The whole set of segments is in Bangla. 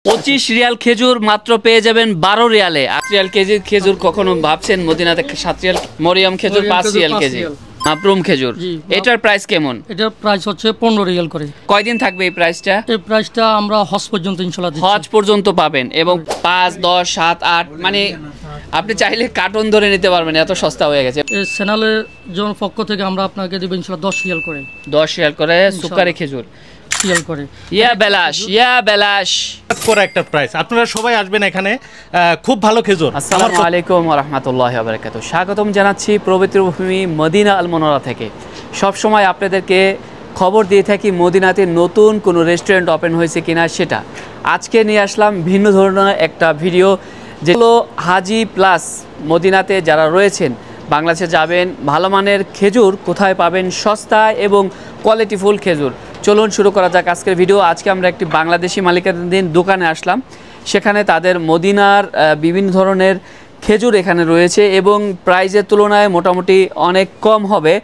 25 রিয়াল খেজুর মাত্র পেয়ে যাবেন 12 রিয়ালে। 8 রিয়াল কেজির খেজুর কখনো ভাবছেন মদিনাতে 7 রিয়াল, মরিয়ম খেজুর 5 রিয়াল কেজি, মাপরুম খেজুর। এটার প্রাইস কেমন? এটার প্রাইস হচ্ছে 15 রিয়াল করে। কয়দিন থাকবে এই প্রাইসটা? এই প্রাইসটা আমরা হজ পর্যন্ত ইনশাআল্লাহ দিচ্ছি। হজ পর্যন্ত পাবেন এবং 5, 10, 7, 8 মানে আপনি চাইলে কার্টন ধরে নিতে পারবেন, এত সস্তা হয়ে গেছে। এই চ্যানেলের জন্য পক্ষ থেকে আমরা আপনাকে দেব ইনশাআল্লাহ 10 রিয়াল করে। 10 রিয়াল করে সুকারি খেজুর রিয়াল করে। ইয়া বেলাশ করে একটা প্রাইস। আপনারা সবাই আসবেন এখানে, খুব ভালো খেজুর। আসসালামু আলাইকুম ওয়া রাহমাতুল্লাহি ওয়া বারাকাতুহু। স্বাগতম জানাচ্ছি পবিত্র ভূমি মদিনা আল মুনাওয়ারা থেকে। সব সময় আপনাদেরকে খবর দিয়ে থাকি মদিনাতে নতুন কোনো রেস্টুরেন্ট ওপেন হয়েছে কিনা সেটা। আজকে নিয়ে আসলাম ভিন্ন ধরনের একটা ভিডিও, যেগুলো হাজি প্লাস মদিনাতে যারা রয়েছেন, বাংলাদেশে যাবেন, ভালো মানের খেজুর কোথায় পাবেন, সস্তা এবং কোয়ালিটিফুল খেজুর। চলুন শুরু করা যাক আজকের ভিডিও। আজকে আমরা একটি বাংলাদেশি মালিকানাধীন দোকানে আসলাম, সেখানে তাদের মদিনার বিভিন্ন ধরনের খেজুর এখানে রয়েছে এবং প্রাইজের তুলনায় মোটামুটি অনেক কম হবে।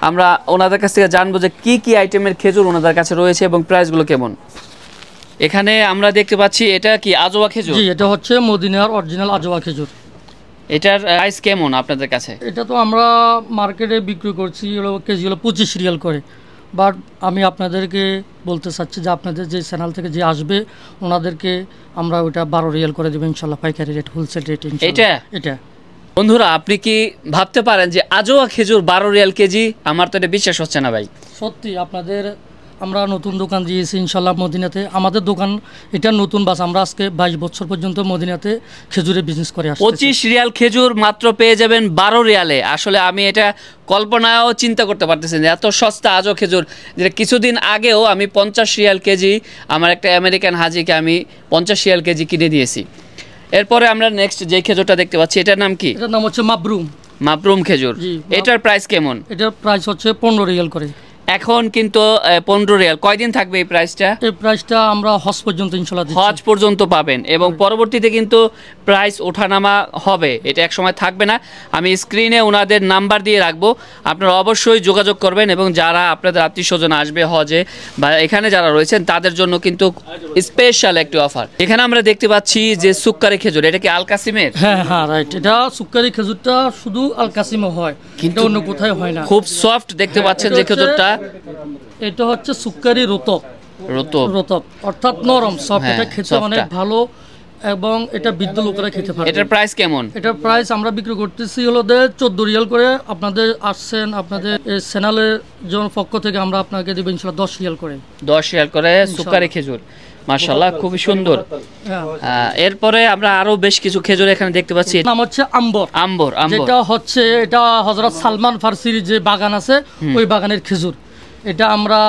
আমরা ওনাদের কাছ থেকে জানবো যে কি কি আইটেমের খেজুর ওনাদের কাছে রয়েছে এবং প্রাইসগুলো কেমন। এখানে আমরা দেখতে পাচ্ছি এটা কি আজওয়া খেজুর? জি, এটা হচ্ছে মদিনার অরিজিনাল আজওয়া খেজুর। এটার প্রাইস কেমন আপনাদের কাছে? এটা তো আমরা মার্কেটে বিক্রি করছি হলো কেজি হলো 25 রিয়াল করে। বাট আমি আপনাদেরকে বলতে চাচ্ছি যে আপনাদের যে চ্যানেল থেকে যে আসবে ওনাদেরকে আমরা ওটা 12 রিয়াল করে দেবো ইনশাল্লাহ, পাইকারি রেট, হোলসেল রেট। এটা বন্ধুরা, আপনি কি ভাবতে পারেন যে আজওয়া খেজুর 12 রিয়াল কেজি? আমার তো এটা বিশ্বাস হচ্ছে না ভাই। সত্যি আপনাদের আমরা নতুন দোকান দিয়েছি ইনশাল্লাহ মদিনাতে। আমাদের দোকান এটা নতুন বাস, আমরা আজকে 22 বছর পর্যন্ত মদিনাতে খেজুরের বিজনেস করে আসছি। 25 রিয়াল খেজুর মাত্র পেয়ে যাবেন 12 রিয়ালে। আসলে আমি এটা কল্পনাও চিন্তা করতে পারতেছি না, এত সস্তা আজও খেজুর। যেটা কিছুদিন আগেও আমি 50 রিয়াল কেজি আমার একটা আমেরিকান হাজিকে আমি 50 রিয়াল কেজি কিনে দিয়েছি। এরপরে আমরা নেক্সট যে খেজুরটা দেখতে পাচ্ছি, এটার নাম কি? এটার নাম হচ্ছে মাপরুম খেজুর। এটার প্রাইস কেমন? এটার প্রাইস হচ্ছে 15 রিয়াল করে। এখন কিন্তু 15 রিয়াল। কয়দিন থাকবে এই প্রাইসটা? এই প্রাইসটা আমরা হজ পর্যন্ত ইনশাআল্লাহ দিচ্ছি। হজ পর্যন্ত পাবেন এবং পরবর্তীতে কিন্তু প্রাইস ওঠানামা হবে, এটা এক সময় থাকবে না। আমি স্ক্রিনে ওনাদের নাম্বার দিয়ে রাখবো, আপনারা অবশ্যই যোগাযোগ করবেন এবং যারা আপনাদের আত্মীয়স্বজন আসবে হজে বা এখানে যারা রয়েছেন তাদের জন্য কিন্তু স্পেশাল একটি অফার। এখানে আমরা দেখতে পাচ্ছি যে সুক্কারি খেজুর, এটা কি আল কাসিমের? হ্যাঁ রাইট, এটা সুক্কারি খেজুরটা শুধু আল কাসিমে হয়, কিন্তু অন্য কোথায় হয় না। খুব সফট দেখতে পাচ্ছেন যে খেজুরটা। এটা হচ্ছে সুক্কারি রতব, অর্থাৎ নরম সফট। এটা খেতে অনেক ভালো এবং এটা বৃদ্ধ লোকেরা খেতে পারে। এটার প্রাইস কেমন? এটার প্রাইস আমরা বিক্রি করতেছি হলো 14 রিয়াল করে। আপনাদের আসছেন, আপনাদের এই চ্যানেলের জন্য পক্ষ থেকে আমরা আপনাকে দেব ইনশাআল্লাহ 10 রিয়াল করে। 10 রিয়াল করে সুক্কারি খেজুর, মাশাআল্লাহ খুবই সুন্দর। এরপরে আমরা আরো বেশ কিছু খেজুর এখানে দেখতে পাচ্ছি। নাম হচ্ছে আম্বর, যেটা হচ্ছে এটা হযরত সালমান ফার্সির যে বাগান আছে ওই বাগানের খেজুর। এটা আমরা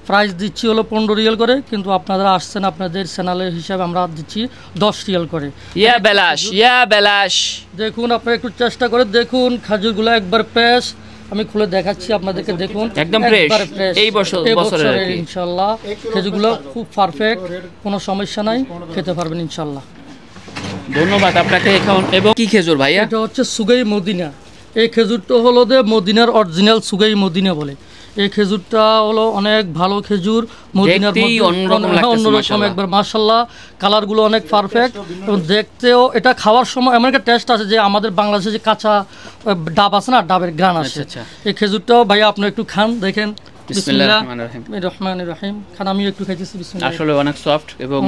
প্রাইস দিচ্ছি হলো 15 রিয়াল করে, কিন্তু আপনারা আসছেন আপনাদের চ্যানেলের হিসাবে আমরা দিচ্ছি 10 রিয়াল করে। ইয়া বেলাশ দেখুন, আপনারা একটু চেষ্টা করে দেখুন, খেজুরগুলো একবার ফ্রেশ। আমি খুলে দেখাচ্ছি আপনাদেরকে, দেখুন একদম ফ্রেশ। এই বছরের ইনশাআল্লাহ খেজুরগুলো খুব পারফেক্ট, কোনো সমস্যা নাই, খেতে পারবেন ইনশাআল্লাহ। ধন্যবাদ আপনাকে। এখন এবং কি খেজুর ভাইয়া? এটা হচ্ছে সুগাই মদিনা। এই খেজুরটা হলো মদিনার অরিজিনাল সুগাই মদিনা বলে। এই খেজুরটা হলো অনেক ভালো খেজুর, মদিনার অন্যরকম একবার মাশাআল্লাহ। কালারগুলো অনেক পারফেক্ট এবং দেখতেও, এটা খাওয়ার সময় এমন একটা টেস্ট আছে যে আমাদের বাংলাদেশে যে কাঁচা ডাব আছে না, ডাবের গ্রান আছে। এই খেজুরটাও ভাইয়া আপনি একটু খান, দেখেন। বিসমিল্লাহির রহমানির রহিম। খান, আমি একটু খাইতেছি। বিসমিল্লাহ। আসলে অনেক সফট এবং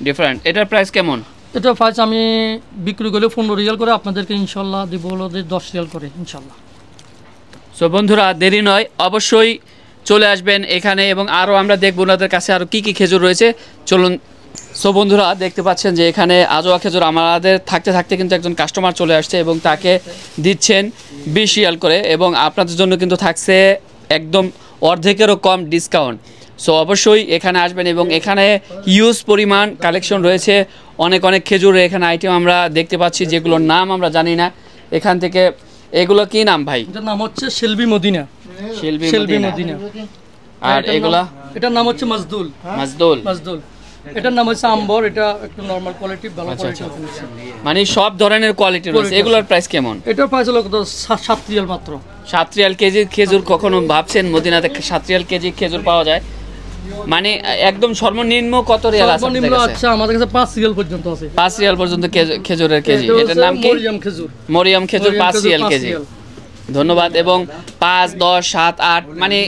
ডিফারেন্ট। এটার প্রাইস কেমন? এটা প্রাইস আমি বিক্রি করলে 15 রিয়াল করে, আপনাদেরকে ইনশাআল্লাহ দিব হলো 10 রিয়াল করে ইনশাআল্লাহ। সো বন্ধুরা, দেরি নয়, অবশ্যই চলে আসবেন এখানে এবং আরও আমরা দেখব ওনাদের কাছে আরও কী কী খেজুর রয়েছে। চলুন। সো বন্ধুরা, দেখতে পাচ্ছেন যে এখানে আজওয়া খেজুর আমাদের থাকতে থাকতে কিন্তু একজন কাস্টমার চলে আসছে এবং তাকে দিচ্ছেন 20 রিয়াল করে এবং আপনাদের জন্য কিন্তু থাকছে একদম অর্ধেকেরও কম ডিসকাউন্ট। সো অবশ্যই এখানে আসবেন এবং এখানে হিউজ পরিমাণ কালেকশন রয়েছে, অনেক খেজুর এখানে আইটেম আমরা দেখতে পাচ্ছি যেগুলোর নাম আমরা জানি না। এখান থেকে এগুলো কি নাম ভাই? এটার নাম হচ্ছে শেলবি মদিনা। আর এগুলা? এটার নাম হচ্ছে মাজদুল। এটার নাম হচ্ছে আম্বর। এটা একটু নরমাল কোয়ালিটি, ভালো কোয়ালিটি আছে, মানে সব ধরনের কোয়ালিটি রয়েছে। এগুলোর প্রাইস কেমন? এটার প্রাইস হলো 7 রিয়াল মাত্র। 7 রিয়াল কেজি খেজুর কখনো ভাবছেন মদিনাতে 7 রিয়াল কেজি খেজুর পাওয়া যায়? মানে একদম সর্বনিম্ন কত রিয়াল আছে আপনাদের সর্বনিম্ন কাছে? আচ্ছা আমাদের কাছে 5 রিয়াল পর্যন্ত আছে। 5 রিয়াল পর্যন্ত খেজুরের কেজি। এটা এটার নাম কি? মরিয়াম খেজুর। মরিয়াম খেজুর 5 রিয়াল কেজি। ধন্যবাদ। এবং 5, 10, 7, 8 মানে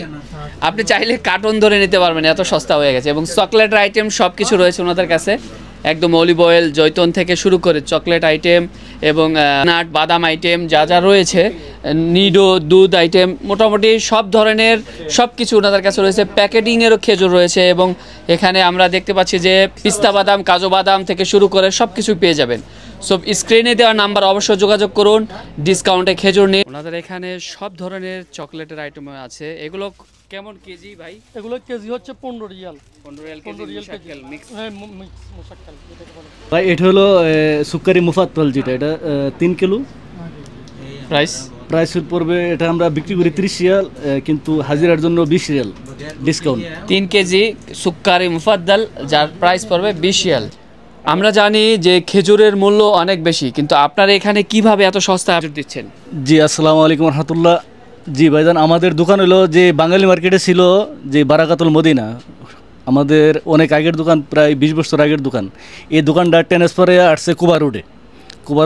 আপনি চাইলে কার্টন ধরে নিতে পারবেন, এত সস্তা হয়ে গেছে। এবং চকলেটের আইটেম সব কিছু রয়েছে ওনাদের কাছে, একদম অলিভ অয়েল, জৈতন থেকে শুরু করে চকলেট আইটেম এবং নাট বাদাম আইটেম যা যা রয়েছে, নিডো দুধ আইটেম, মোটামুটি সব ধরনের সব কিছু ওনাদের কাছে রয়েছে। প্যাকেটিংয়েরও খেজুর রয়েছে এবং এখানে আমরা দেখতে পাচ্ছি যে পিস্তা বাদাম, কাজু বাদাম থেকে শুরু করে সব কিছু পেয়ে যাবেন। সব স্ক্রিনে দেওয়া নাম্বার অবশ্যই যোগাযোগ করুন, ডিসকাউন্টে খেজুর নিন। ওনাদের এখানে সব ধরনের চকলেটের আইটেম আছে। এগুলো কেমন কেজি ভাই? এগুলো কেজি হচ্ছে 15 রিয়াল। 15 রিয়াল কেজি মুশাক্কাল মিক্স। হ্যাঁ মুশাক্কাল এটাকে বলে। ভাই এটা হলো সুক্কারি মুফাত্তাল, যেটা এটা 3 কিলো প্রাইস পড়বে। এটা আমরা বিক্রি করি 30 রিয়াল, কিন্তু হাজিরার জন্য 20 রিয়াল ডিসকাউন্ট। 3 কেজি সুক্কারি মুফাদ্দাল যার প্রাইস পড়বে 20 রিয়াল। আমরা জানি যে খেজুরের মূল্য অনেক বেশি, কিন্তু আপনারা এখানে কিভাবে এত সস্তা খেজুর দিচ্ছেন? জি আসসালামু আলাইকুম রহমতুল্লাহ। জি ভাইজান, আমাদের দোকান হলো যে বাঙালি মার্কেটে ছিল যে বারাকাতুল মদিনা, আমাদের অনেক আগের দোকান, প্রায় 20 বছর আগের দোকান। এই দোকানটা ট্রান্সফারে আসছে কুবা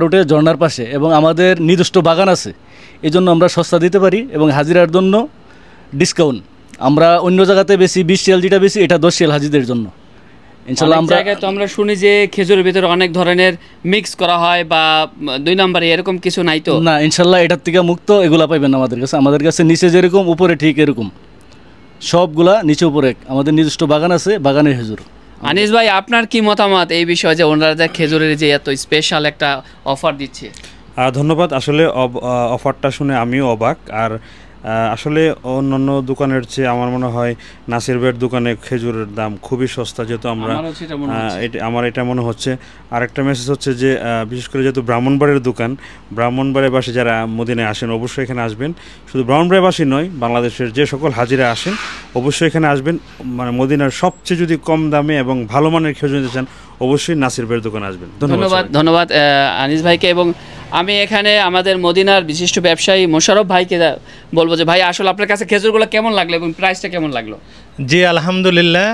রোডে ঝর্নার পাশে, এবং আমাদের নিজস্ব বাগান আছে, এই জন্য আমরা সস্তা দিতে পারি এবং হাজিরার জন্য ডিসকাউন্ট। আমরা অন্য জায়গাতে বেশি 20 রিয়াল যেটা বেশি, এটা 10 রিয়াল হাজিদের জন্য ইনশাআল্লাহ। আমরা জায়গায় তো আমরা শুনি যে খেজুরের ভিতরে অনেক ধরনের মিক্স করা হয় বা 2 নম্বরে, এরকম কিছু নাই তো? না ইনশাআল্লাহ, এটার থেকে মুক্ত। এগুলা পাইবেন আমাদের কাছে নিচে যেরকম উপরে ঠিক এরকম সবগুলা নিচে উপরে। আমাদের নিজস্ব বাগান আছে, বাগানের খেজুর। আনিস ভাই, আপনার কি মতামত এই বিষয়ে যে ওনারা যে খেজুরের যে এত স্পেশাল একটা অফার দিচ্ছে? ধন্যবাদ। আসলে অফারটা শুনে আমিও অবাক। আর আসলে অন্যান্য দোকানের চেয়ে আমার মনে হয় নাসির ভাইয়ের দোকানে খেজুরের দাম খুবই সস্তা, যেহেতু আমরা আমার এটা মনে হচ্ছে। আরেকটা মেসেজ হচ্ছে যে বিশেষ করে যেহেতু ব্রাহ্মণবাড়ির দোকান, ব্রাহ্মণবাড়িবাসী যারা মদিনায় আসেন অবশ্যই এখানে আসবেন। শুধু ব্রাহ্মণবাড়িবাসী নয়, বাংলাদেশের যে সকল হাজিরা আসেন অবশ্যই এখানে আসবেন। মানে মদিনার সবচেয়ে যদি কম দামে এবং ভালো মানের খেজুর নিতে চান অবশ্যই নাসির ভাইয়ের দোকানে আসবেন। ধন্যবাদ আনিস ভাইকে। এবং আমি এখানে আমাদের মদিনার বিশিষ্ট ব্যবসায়ী মোশাররফ ভাইকে বলবো যে ভাই, আসলে আপনার কাছে খেজুরগুলো কেমন লাগলো এবং প্রাইসটা কেমন লাগলো? জি আলহামদুলিল্লাহ,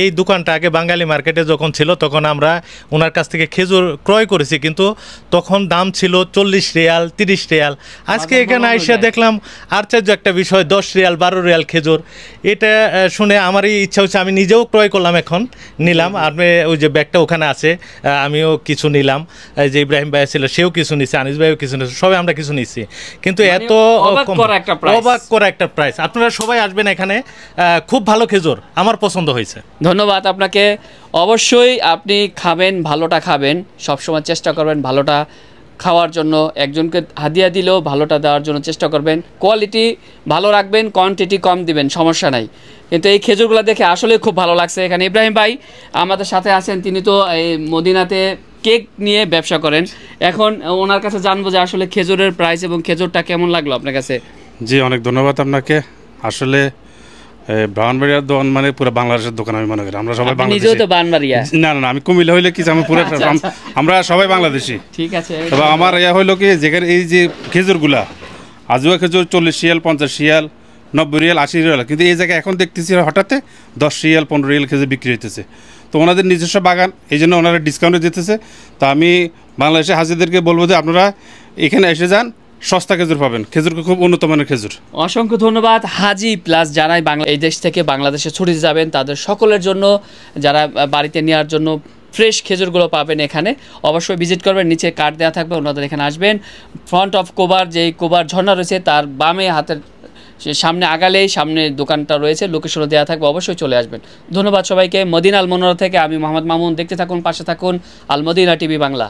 এই দোকানটা আগে বাঙালি মার্কেটে যখন ছিল তখন আমরা ওনার কাছ থেকে খেজুর ক্রয় করেছি, কিন্তু তখন দাম ছিল 40 রিয়াল, 30 রিয়াল। আজকে এখানে আইসা দেখলাম আশ্চর্য একটা বিষয়, 10 রিয়াল, 12 রিয়াল খেজুর। এটা শুনে আমারই ইচ্ছা হচ্ছে, আমি নিজেও ক্রয় করলাম, এখন নিলাম। আর ওই যে ব্যাগটা ওখানে আছে, আমিও কিছু নিলাম, যে ইব্রাহিম ভাই ছিল সেও কিছু নিচ্ছে, আনিস ভাইও কিছু নিচ্ছে, সবাই আমরা কিছু নিচ্ছি। কিন্তু এত অবাক করা একটা প্রাইস। আপনারা সবাই আসবেন এখানে, খুব ভালো খেজুর, আমার পছন্দ হয়েছে। ধন্যবাদ আপনাকে। অবশ্যই আপনি খাবেন, ভালোটা খাবেন, সবসময় চেষ্টা করবেন ভালোটা খাওয়ার জন্য। একজনকে হাদিয়া দিলেও ভালোটা দেওয়ার জন্য চেষ্টা করবেন। কোয়ালিটি ভালো রাখবেন, কোয়ান্টিটি কম দিবেন, সমস্যা নাই। কিন্তু এই খেজুরগুলো দেখে আসলে খুব ভালো লাগছে। এখানে ইব্রাহিম ভাই আমাদের সাথে আছেন, তিনি তো এই মদিনাতে কেক নিয়ে ব্যবসা করেন। এখন ওনার কাছে জানবো যে আসলে খেজুরের প্রাইস এবং খেজুরটা কেমন লাগলো আপনার কাছে? জি অনেক ধন্যবাদ আপনাকে। আসলে ব্রাহ্মণবাড়িয়ার দোকান মানে পুরো বাংলাদেশের দোকান আমি মনে করি। আমরা সবাই বাংলাদেশি। না না, আমি কুমিল্লা হইলে কি আমি পুরো আমরা সবাই বাংলাদেশি। ঠিক আছে। তবে আমার হইলো কি, যেখানে এই যে খেজুরগুলা, আজুয়া খেজুর 40 রিয়াল, 50 রিয়াল, 90 রিয়াল, 80 রিয়াল, কিন্তু এই জায়গায় এখন দেখতেছি হঠাৎ 10 রিয়াল, 15 রিয়াল খেজুর বিক্রি হইতেছে। তো ওনাদের নিজস্ব বাগান, এই জন্য ওনারা ডিসকাউন্টে দিতেছে। তো আমি বাংলাদেশের হাজিদেরকে বলবো যে আপনারা এখানে এসে যান, সস্তা খেজুর পাবেন। খেজুর খুব উন্নত মানের খেজুর। অসংখ্য ধন্যবাদ। হাজি প্লাস যারাই এই দেশ থেকে বাংলাদেশে ছুটিতে যাবেন তাদের সকলের জন্য, যারা বাড়িতে নেওয়ার জন্য ফ্রেশ খেজুরগুলো পাবেন এখানে। অবশ্যই ভিজিট করবেন, নিচে কার্ড দেওয়া থাকবে, ওনাদের এখানে আসবেন। ফ্রন্ট অফ কোবার, যেই কোবার ঝর্ণা রয়েছে তার বামে হাতের সামনে আগালেই সামনে দোকানটা রয়েছে, লোকেশনও দেওয়া থাকবে, অবশ্যই চলে আসবেন। ধন্যবাদ সবাইকে। মদিনা আল মনোরা থেকে আমি মোহাম্মদ মামুন। দেখতে থাকুন, পাশে থাকুন আল মদিনা টিভি বাংলা।